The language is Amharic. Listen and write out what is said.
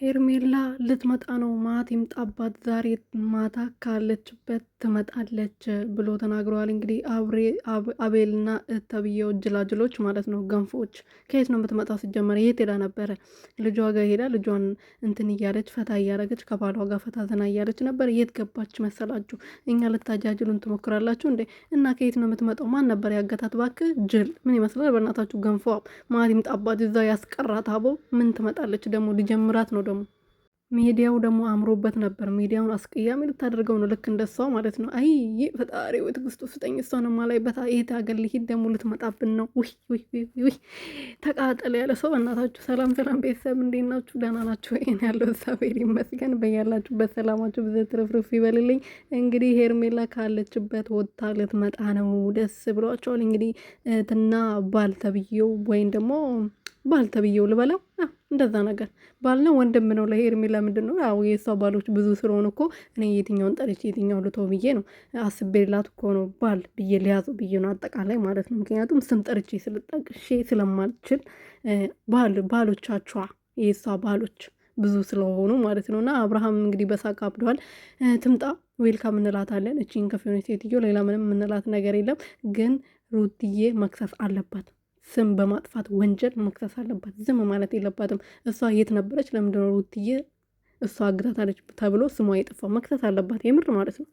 ሄርሜላ ልትመጣ ነው፣ ማት ይምጣባት፣ ዛሬ ማታ ካለችበት ትመጣለች ብሎ ተናግረዋል። እንግዲህ አቤልና ተብዬው ጅላጅሎች ማለት ነው፣ ገንፎች። ከየት ነው የምትመጣው? ሲጀመር የት ሄዳ ነበረ? ልጇ ጋር ሄዳ ልጇን እንትን እያለች ፈታ እያደረገች ከባሏ ጋር ፈታ ዘና እያለች ነበር። የት ገባች መሰላችሁ? እኛ ልታጃጅሉን ትሞክራላችሁ እንዴ? እና ከየት ነው የምትመጣው? ማን ነበር ያገታት? እባክህ ጅል ምን ይመስላል? በእናታችሁ ገንፎ ማት ይምጣባት፣ እዛ ያስቀራት። አቦ ምን ትመጣለች ደግሞ? ሊጀምራት ነው ደግሞ። ሚዲያው ደግሞ አምሮበት ነበር። ሚዲያውን አስቀያሚ ልታደርገው ነው፣ ልክ እንደሷ ማለት ነው። አይ ፈጣሪ ወይ ትግስቱ ስጠኝ። እሷን ማላይበት የት ሀገር ሊሄድ ደግሞ ልትመጣብን ነው? ውይ ተቃጠለ ያለ ሰው። እናታችሁ ሰላም ሰላም ቤተሰብ እንዴት ናችሁ? ደህና ናችሁ? ይሄን ያለው እግዚአብሔር ይመስገን። በያላችሁበት ሰላማችሁ ብዙ ትርፍርፍ ይበልልኝ። እንግዲህ ሄርሜላ ካለችበት ወጥታ ልትመጣ ነው። ደስ ብሏቸዋል። እንግዲህ ትና ባል ተብዬው ወይም ደግሞ ባል ተብዬው ልበላው እንደዛ ነገር ባል ነው ወንድም ነው ለሄርሜላ ምንድን ነው? ያው የሷ ባሎች ብዙ ስለሆኑ እኮ እኔ የትኛውን ጠርቼ የትኛውን ልተው ብዬ ነው አስቤላት እኮ ነው ባል ብዬ ሊያዘው ብዬ ነው አጠቃላይ ማለት ነው። ምክንያቱም ስም ጠርቼ ስልጠቅሼ ስለማልችል ባሎቻቿ የሷ ባሎች ብዙ ስለሆኑ ማለት ነው። እና አብርሃም እንግዲህ በሳቅ አብደዋል። ትምጣ ዌልካም እንላታለን። እቺን ከፊሆነ ሴትዮ ሌላ ምንም የምንላት ነገር የለም። ግን ሩትዬ መክሰስ አለባት። ስም በማጥፋት ወንጀል መክሰስ አለባት። ዝም ማለት የለባትም። እሷ የት ነበረች? ለምንድነው ሩትዬ እሷ አግታታለች ተብሎ ስሟ የጠፋው? መክሰስ አለባት የምር ማለት ነው።